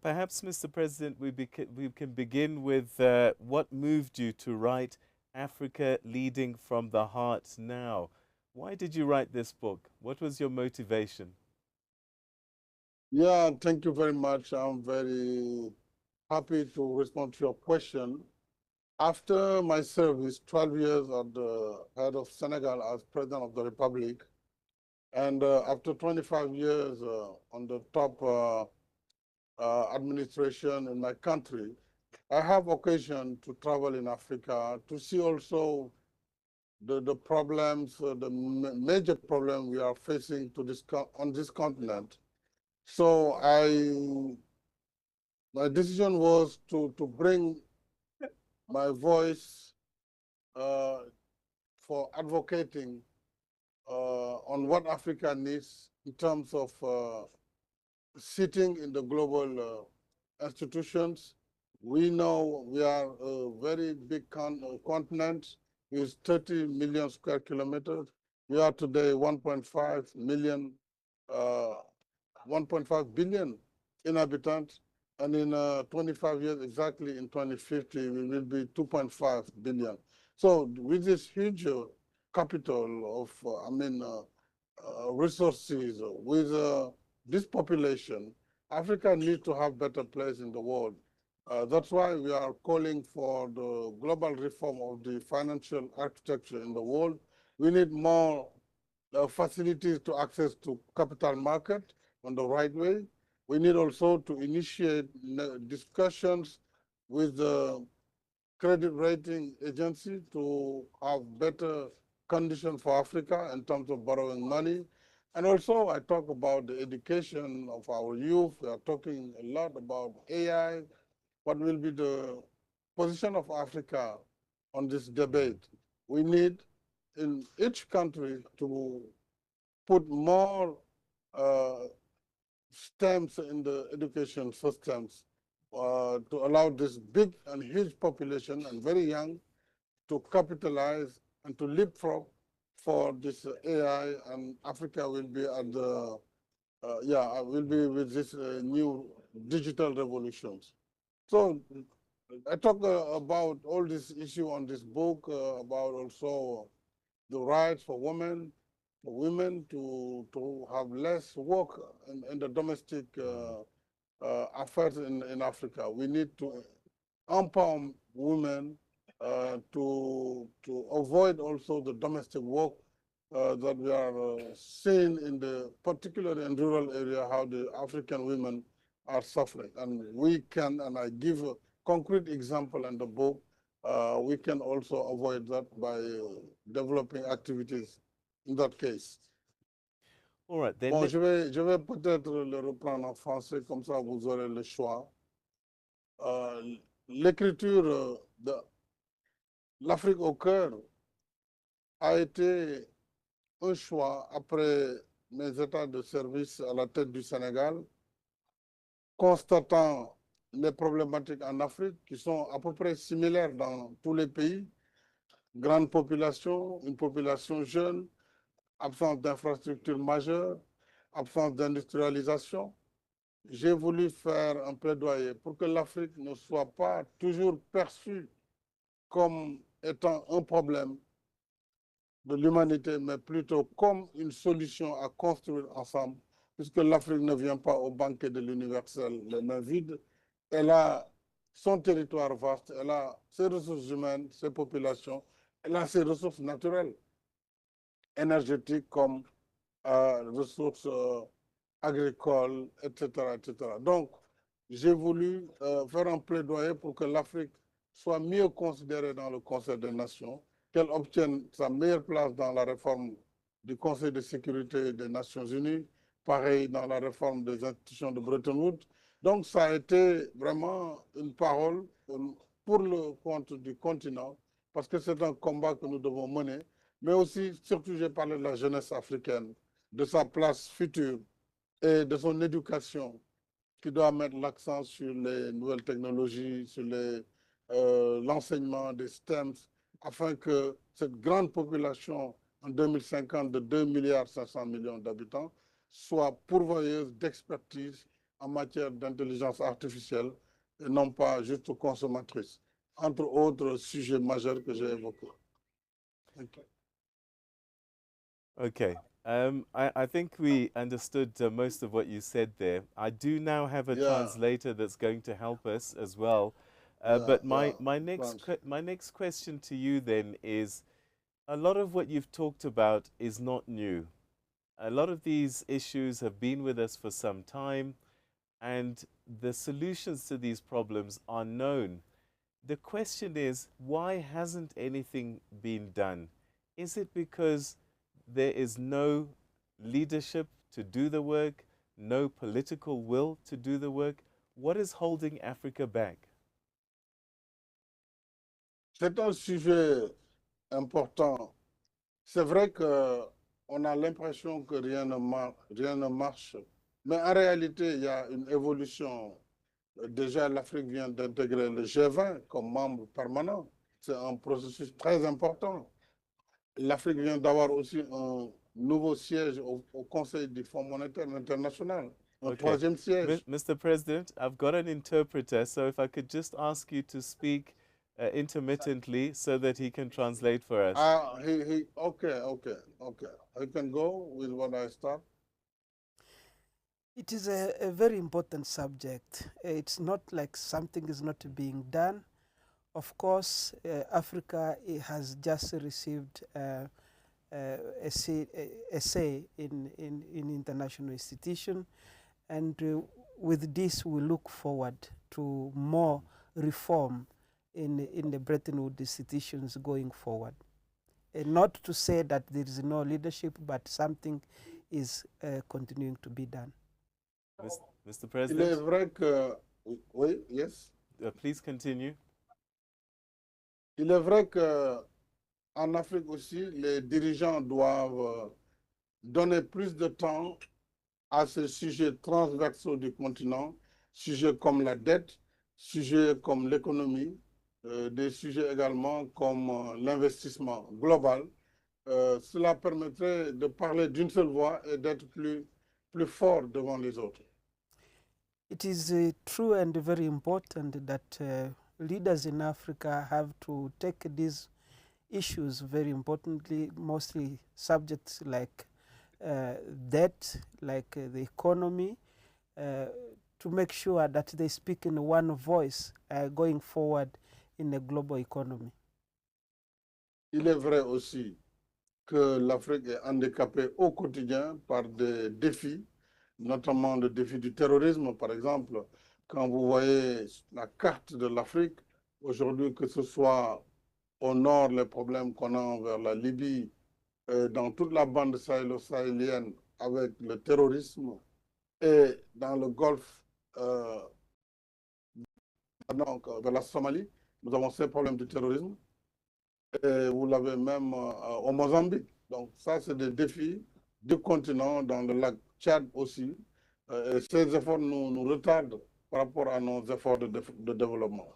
Perhaps, Mr. President, we can begin with what moved you to write Africa Leading from the Heart Now? Why did you write this book? What was your motivation? Yeah, thank you very much. I'm very happy to respond to your question. After my service, 12 years at the head of Senegal as President of the Republic, and after 25 years on the top administration in my country, I have occasion to travel in Africa to see also the problems, the major problem we are facing to this on this continent. So my decision was to bring my voice uh, for advocating on what Africa needs in terms of sitting in the global institutions. We know we are a very big continent with 30 million square kilometers. We are today 1.5 million, uh, 1.5 billion inhabitants. And in 25 years, exactly in 2050, we will be 2.5 billion. So with this huge capital of, resources, with this population, Africa needs to have better place in the world. That's why we are calling for the global reform of the financial architecture in the world. We need more facilities to access to capital market on the right way. We need also to initiate discussions with the credit rating agency to have better conditions for Africa in terms of borrowing money. And also I talk about the education of our youth. We are talking a lot about AI. What will be the position of Africa on this debate? We need in each country to put more uh, STEMs in the education systems to allow this big and huge population and very young to capitalize and to leapfrog for this AI, and Africa will be at the will be with this new digital revolutions. So I talk about all this issue on this book about also the rights for women to have less work in the domestic affairs in Africa. We need to empower women to avoid also the domestic work that we are seeing in the particularly in rural area how the African women are suffering. And we can, and I give a concrete example in the book, we can also avoid that by developing activities in that case. All right, then. Bon, je vais peut-être le reprendre en français, comme ça vous aurez le choix. L'écriture de l'Afrique au cœur a été un choix après mes états de service à la tête du Sénégal, constatant les problématiques en Afrique qui sont à peu près similaires dans tous les pays. Grande population, une population jeune, absence d'infrastructures majeures, absence d'industrialisation. J'ai voulu faire un plaidoyer pour que l'Afrique ne soit pas toujours perçue comme étant un problème de l'humanité, mais plutôt comme une solution à construire ensemble, puisque l'Afrique ne vient pas au banquet de l'universel les mains vides. Elle a son territoire vaste, elle a ses ressources humaines, ses populations, elle a ses ressources naturelles, énergétiques comme ressources agricoles, etc., etc. Donc, j'ai voulu faire un plaidoyer pour que l'Afrique soit mieux considérée dans le Conseil des Nations, qu'elle obtienne sa meilleure place dans la réforme du Conseil de sécurité des Nations Unies, pareil dans la réforme des institutions de Bretton Woods. Donc, ça a été vraiment une parole pour le compte du continent, parce que c'est un combat que nous devons mener, mais aussi, surtout, j'ai parlé de la jeunesse africaine, de sa place future et de son éducation, qui doit mettre l'accent sur les nouvelles technologies, sur l'enseignement des STEMs, afin que cette grande population en 2050 de 2,5 milliards d'habitants soit pourvoyeuse d'expertise en matière d'intelligence artificielle et non pas juste consommatrice, entre autres sujets majeurs que j'ai évoqués. Okay. Okay. I think we understood most of what you said there. I do now have a Yeah, translator that's going to help us as well. yeah, But yeah. Thanks. my next question to you then is, a lot of what you've talked about is not new. A lot of these issues have been with us for some time, and the solutions to these problems are known. The question is, why hasn't anything been done? Is it because there is no leadership to do the work, no political will to do the work? What is holding Africa back? C'est un sujet important. C'est vrai qu'on a l'impression que rien ne marche, mais en réalité, il y a une évolution. Déjà, l'Afrique vient d'intégrer le G20 comme membre permanent. C'est un processus très important. L'Afrique vient d'avoir aussi un nouveau siège au Conseil du Fonds monétaire international, un Okay. troisième siège. Mr. President, I've got an interpreter, so if I could just ask you to speak intermittently so that he can translate for us. Okay. I can go with what I start. It is a very important subject. It's not like something is not being done. Of course, Africa has just received a say in international institution, and with this we look forward to more reform in the Bretton Woods institutions going forward. Not to say that there is no leadership, but something is continuing to be done. Mr. Il est President, vrai que, oui, yes. please continue. Il est vrai qu'en Afrique aussi, les dirigeants doivent donner plus de temps à ces sujets transversaux du continent, sujets comme la dette, sujets comme l'économie, des sujets également comme l'investissement global. Cela permettrait de parler d'une seule voix et d'être plus fort devant les autres. It is true and very important that leaders in Africa have to take these issues very importantly, mostly subjects like debt, like the economy, to make sure that they speak in one voice going forward in the global economy. Il est vrai aussi que l'Afrique est handicapée au quotidien par des défis, notamment le défi du terrorisme, par exemple. Quand vous voyez la carte de l'Afrique, aujourd'hui, que ce soit au nord, les problèmes qu'on a vers la Libye, dans toute la bande sahélo-sahélienne avec le terrorisme, et dans le Golfe, vers la Somalie, nous avons ces problèmes de terrorisme. Et vous l'avez même au Mozambique. Donc ça, c'est des défis du continent, dans le lac Tchad aussi. Et ces efforts nous retardent par rapport à nos efforts de développement.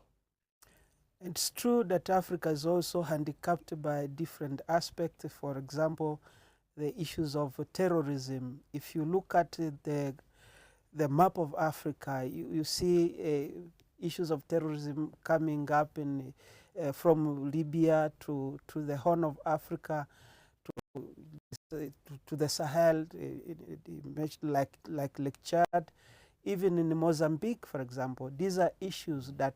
It's true that Africa is also handicapped by different aspects. For example, the issues of terrorism. If you look at the map of Africa, you see issues of terrorism coming up in from Libya to the Horn of Africa to the Sahel, like Lake Chad, even in Mozambique, for example. These are issues that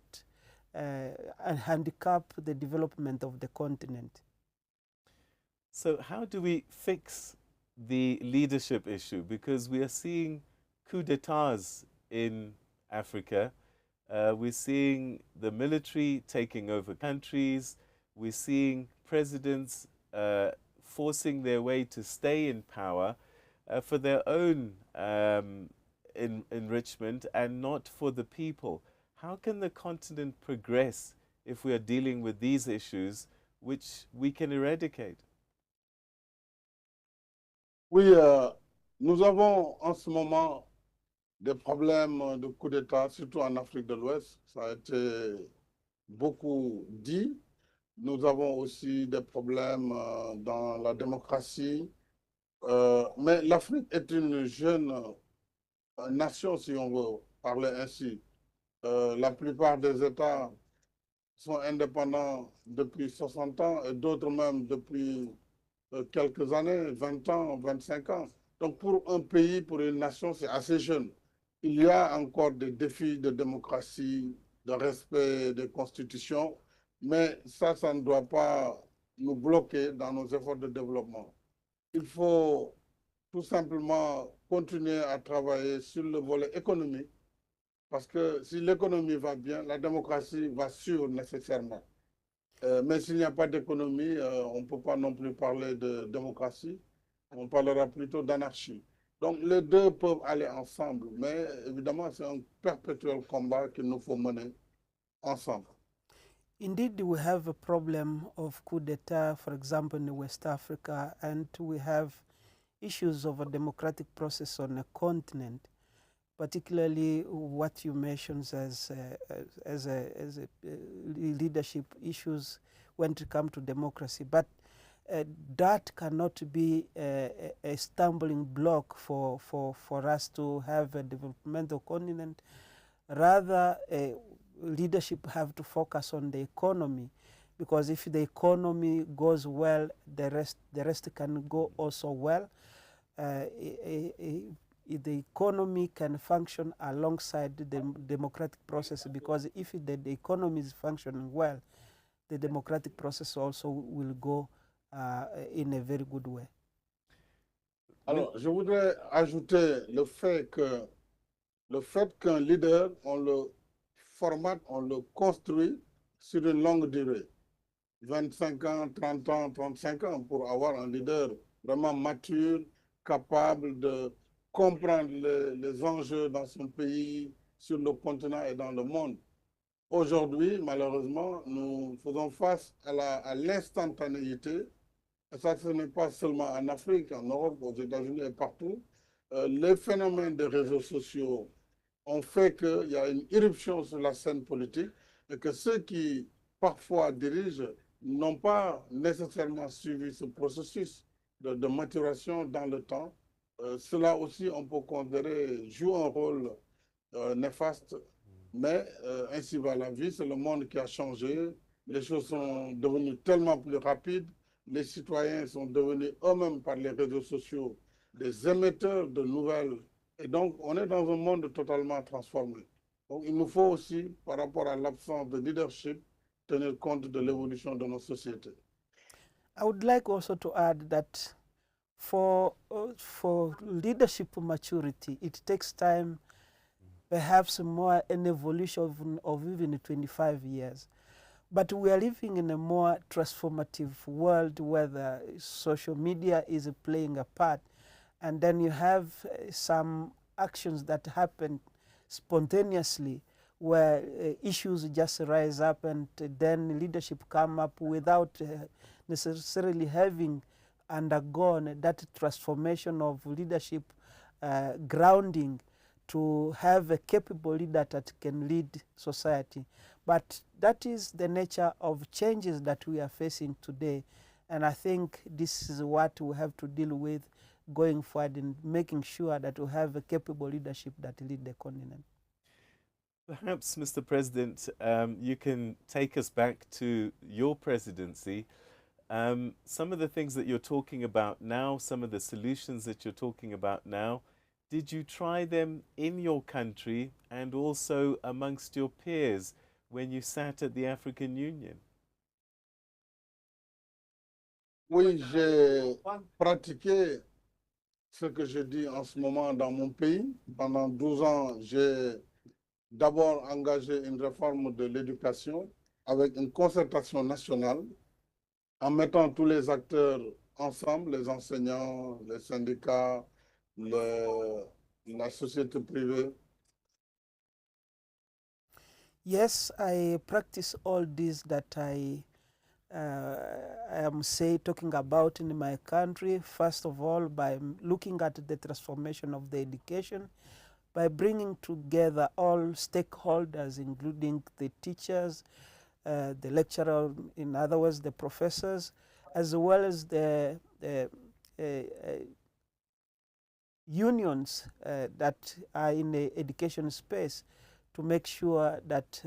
handicap the development of the continent. So, how do we fix the leadership issue? Because we are seeing coups d'etats in Africa. We're seeing the military taking over countries. We're seeing presidents forcing their way to stay in power for their own enrichment and not for the people. How can the continent progress if we are dealing with these issues which we can eradicate? Oui, nous avons en ce moment des problèmes de coup d'État, surtout en Afrique de l'Ouest. Ça a été beaucoup dit. Nous avons aussi des problèmes dans la démocratie. Mais l'Afrique est une jeune nation, si on veut parler ainsi. La plupart des États sont indépendants depuis 60 ans et d'autres même depuis quelques années, 20 ans, 25 ans. Donc pour un pays, pour une nation, c'est assez jeune. Il y a encore des défis de démocratie, de respect des constitutions, mais ça ne doit pas nous bloquer dans nos efforts de développement. Il faut tout simplement continuer à travailler sur le volet économique, parce que si l'économie va bien, la démocratie va suivre nécessairement. Mais s'il n'y a pas d'économie, on ne peut pas non plus parler de démocratie, on parlera plutôt d'anarchie. Donc les deux peuvent aller ensemble, mais évidemment c'est un perpétuel combat qu'il nous faut mener ensemble. Indeed, we have a problem of coup d'etat, for example, in West Africa, and we have issues of a democratic process on a continent, particularly what you mentioned as leadership issues when it comes to democracy. But that cannot be a stumbling block for us to have a developmental continent. Rather, leadership have to focus on the economy, because if the economy goes well, the rest can go also well. The economy can function alongside the democratic process, because if the economy is functioning well, the democratic process also will go in a very good way. Alors, je voudrais ajouter le fait qu'un leader, on le formate, on le construit sur une longue durée. 25 ans, 30 ans, 35 ans pour avoir un leader vraiment mature, capable de comprendre les enjeux dans son pays, sur le continent et dans le monde. Aujourd'hui, malheureusement, nous faisons face à l'instantanéité. Et ça, ce n'est pas seulement en Afrique, en Europe, aux États-Unis et partout. Les phénomènes des réseaux sociaux ont fait qu'il y a une irruption sur la scène politique et que ceux qui parfois dirigent n'ont pas nécessairement suivi ce processus de maturation dans le temps. Cela aussi, on peut considérer, joue un rôle néfaste, mais ainsi va la vie, c'est le monde qui a changé, les choses sont devenues tellement plus rapides, les citoyens sont devenus eux-mêmes par les réseaux sociaux des émetteurs de nouvelles, et donc on est dans un monde totalement transformé. Donc il nous faut aussi, par rapport à l'absence de leadership, tenir compte de l'évolution de nos sociétés. I would like also to add that for leadership maturity, it takes time, perhaps more an evolution of even 25 years. But we are living in a more transformative world where the social media is playing a part. And then you have some actions that happen spontaneously where issues just rise up, and then leadership come up without necessarily having undergone that transformation of leadership grounding to have a capable leader that can lead society. But that is the nature of changes that we are facing today. And I think this is what we have to deal with going forward, in making sure that we have a capable leadership that lead the continent. Perhaps, Mr. President, you can take us back to your presidency. Some of the things that you're talking about now, some of the solutions that you're talking about now, did you try them in your country and also amongst your peers when you sat at the African Union? Oui, j'ai pratiqué ce que je dis en ce moment dans mon pays. Pendant 12 ans, j'ai d'abord engagé une réforme de l'éducation avec une concertation nationale en mettant tous les acteurs ensemble, les enseignants, les syndicats, la société privée. Yes, I practice all this that I am talking about in my country. First of all, by looking at the transformation of the education, by bringing together all stakeholders, including the teachers, the lecturer, in other words, the professors, as well as the unions that are in the education space to make sure that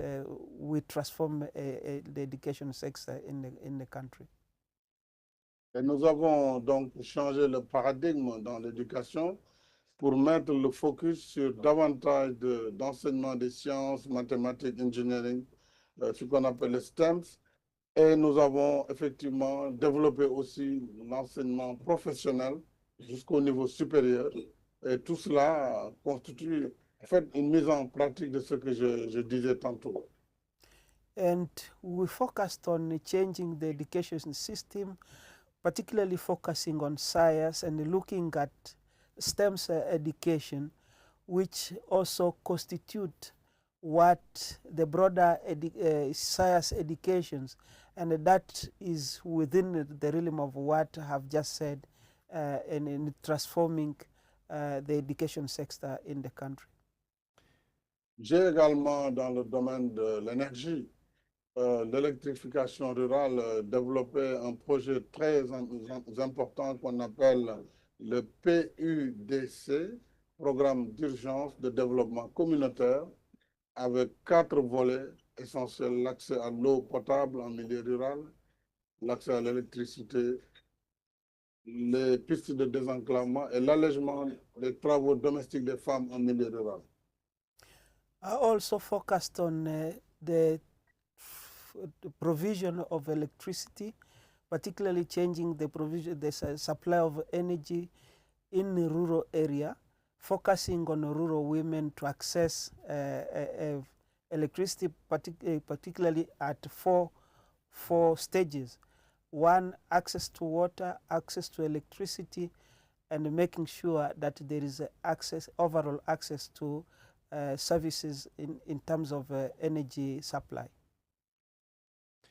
we transform the education sector in the country. Et nous avons donc changé le paradigme dans l'éducation pour mettre le focus sur davantage d'enseignement des sciences, mathématiques, engineering, ce qu'on appelle les STEMs. Et nous avons effectivement développé aussi l'enseignement professionnel jusqu'au niveau supérieur. Et tout cela constitue en fait une mise en pratique de ce que je disais tantôt. And we focused on changing the education system, particularly focusing on science and looking at STEM education, which also constitute what the broader science educations, and that is within the realm of what I have just said in transforming the education sector in the country. J'ai également dans le domaine de l'énergie, l'électrification rurale, développé un projet très important qu'on appelle le PUDC, Programme d'urgence de développement communautaire, avec 4 volets essentiels: l'accès à l'eau potable en milieu rural, l'accès à l'électricité, les pistes de désenclavement et l'allègement des travaux domestiques des femmes en milieu rural. I also focused on the provision of electricity, particularly changing the supply of energy in the rural area, focusing on rural women to access electricity, particularly at four stages. One, access to water, access to electricity, and making sure that there is overall access to services in terms of energy supply.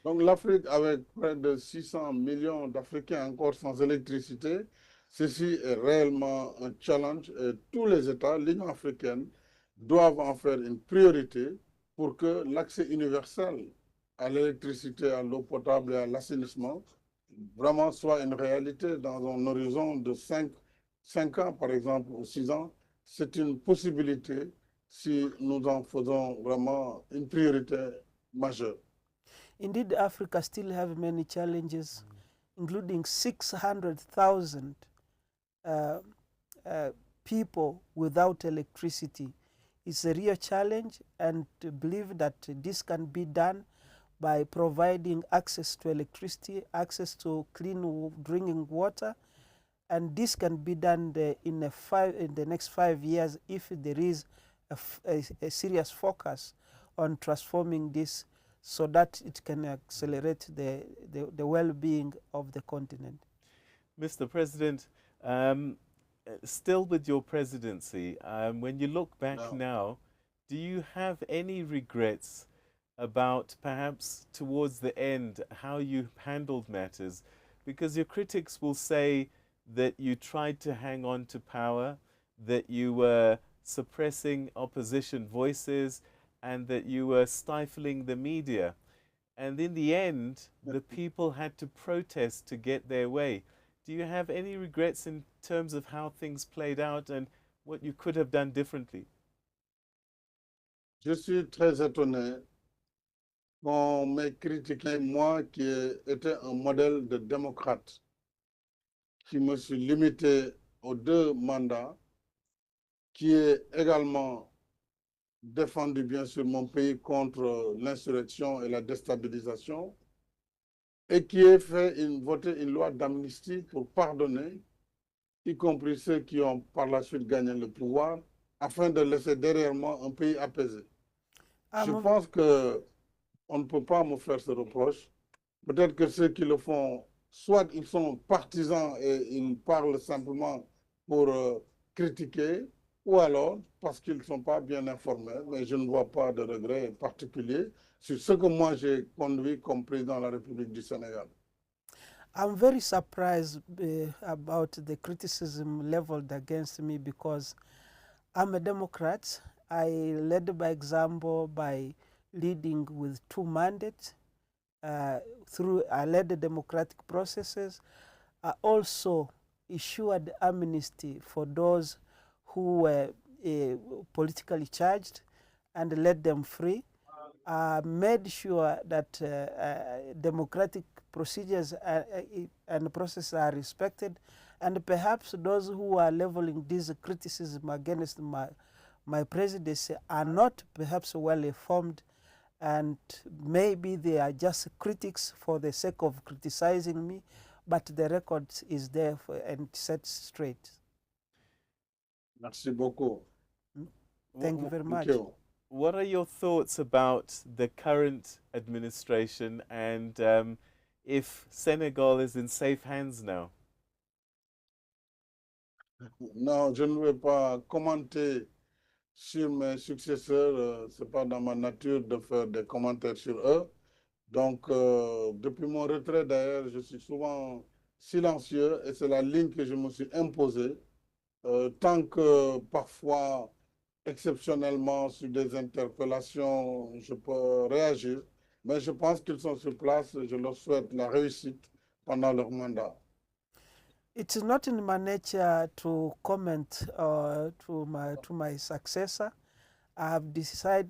Donc l'Afrique, avec près de 600 millions d'Africains encore sans électricité, ceci est réellement un challenge et tous les États, l'Union africaine, doivent en faire une priorité pour que l'accès universel à l'électricité, à l'eau potable et à l'assainissement vraiment soit une réalité dans un horizon de 5 ans, par exemple, ou 6 ans. C'est une possibilité si nous en faisons vraiment une priorité majeure. Indeed, Africa still have many challenges, including 600,000 people without electricity. It's a real challenge, and to believe that this can be done by providing access to electricity, access to clean drinking water, and this can be done in the next 5 years if there is a serious focus on transforming this so that it can accelerate the well-being of the continent. Mr. President, still with your presidency, when you look back now, do you have any regrets about perhaps towards the end how you handled matters? Because your critics will say that you tried to hang on to power, that you were suppressing opposition voices, and that you were stifling the media. And in the end, the people had to protest to get their way. Do you have any regrets in terms of how things played out and what you could have done differently? Je suis très étonné qu'on m'ait critiqué, moi qui étais un modèle de démocrate, qui me suis limité aux 2 mandats, qui est également défendu bien sûr mon pays contre l'insurrection et la déstabilisation, et qui ait voté une loi d'amnistie pour pardonner, y compris ceux qui ont par la suite gagné le pouvoir, afin de laisser derrière moi un pays apaisé. Je pense qu'on ne peut pas me faire ce reproche. Peut-être que ceux qui le font, soit ils sont partisans et ils parlent simplement pour critiquer, ou alors parce qu'ils ne sont pas bien informés, mais je ne vois pas de regret particulier sur ce que moi j'ai conduit comme président de la République du Sénégal. I'm very surprised about the criticism leveled against me because I'm a Democrat. I led by example by leading with 2 mandates. I led the democratic processes. I also issued amnesty for those who were politically charged and let them free, made sure that democratic procedures and processes are respected, and perhaps those who are leveling this criticism against my presidency are not perhaps well informed, and maybe they are just critics for the sake of criticizing me, but the record is there and set straight. Merci beaucoup. Thank you very much. What are your thoughts about the current administration and if Senegal is in safe hands now? Non, je ne vais pas commenter sur mes successeurs. Ce n'est pas dans ma nature de faire des commentaires sur eux. Donc, depuis mon retrait d'ailleurs, je suis souvent silencieux et c'est la ligne que je me suis imposée. Tant que parfois, exceptionnellement, sur des interpellations, je peux réagir. Mais je pense qu'ils sont sur place. Je leur souhaite la réussite pendant leur mandat. It's not in my nature to comment to my successor. I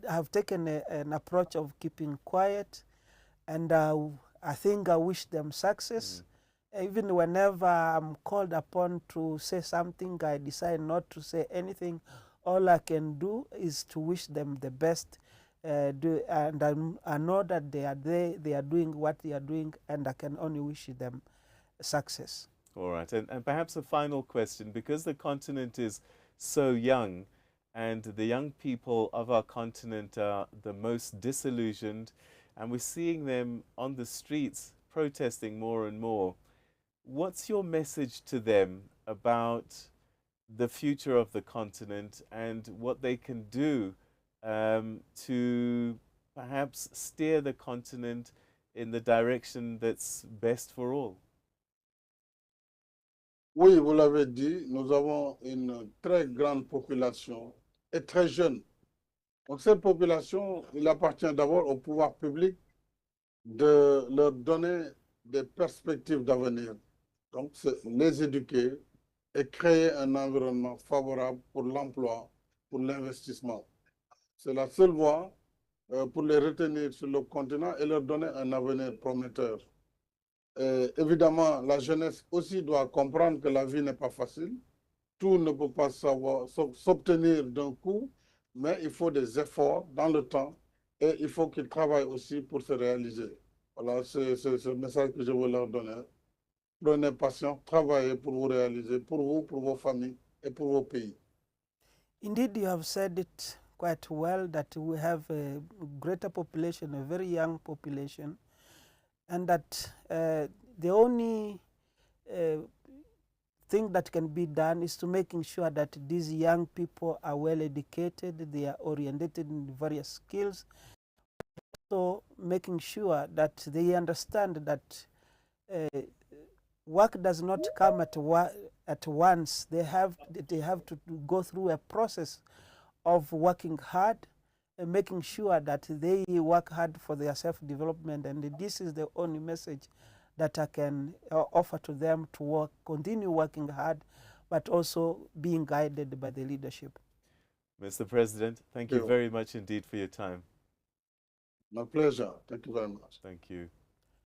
have taken an approach of keeping quiet, and I think I wish them success. Even whenever I'm called upon to say something, I decide not to say anything. All I can do is to wish them the best, and I know that they are doing what they are doing, and I can only wish them success. All right, and perhaps a final question, because the continent is so young and the young people of our continent are the most disillusioned, and we're seeing them on the streets protesting more and more. What's your message to them about the future of the continent and what they can do to perhaps steer the continent in the direction that's best for all? Oui, vous l'avez dit, nous avons une très grande population et très jeune. Donc cette population, il appartient d'abord au pouvoir public de leur donner des perspectives d'avenir. Donc c'est les éduquer et créer un environnement favorable pour l'emploi, pour l'investissement. C'est la seule voie pour les retenir sur le continent et leur donner un avenir prometteur. Évidemment, la jeunesse aussi doit comprendre que la vie n'est pas facile. Tout ne peut pas s'obtenir d'un coup, mais il faut des efforts dans le temps et il faut qu'ils travaillent aussi pour se réaliser. Voilà, c'est le message que je veux leur donner. Prenez patience, travaillez pour vous réaliser, pour vous, pour vos familles et pour vos pays. Indeed, you have said it quite well that we have a greater population, a very young population, and that the only thing that can be done is to making sure that these young people are well educated, they are oriented in various skills, so making sure that they understand that work does not come at once. They have to go through a process of working hard and making sure that they work hard for their self-development, and this is the only message that I can offer to them, to continue working hard, but also being guided by the leadership. Mr. President, thank you very much indeed for your time. My pleasure. Thank you very much. Thank you.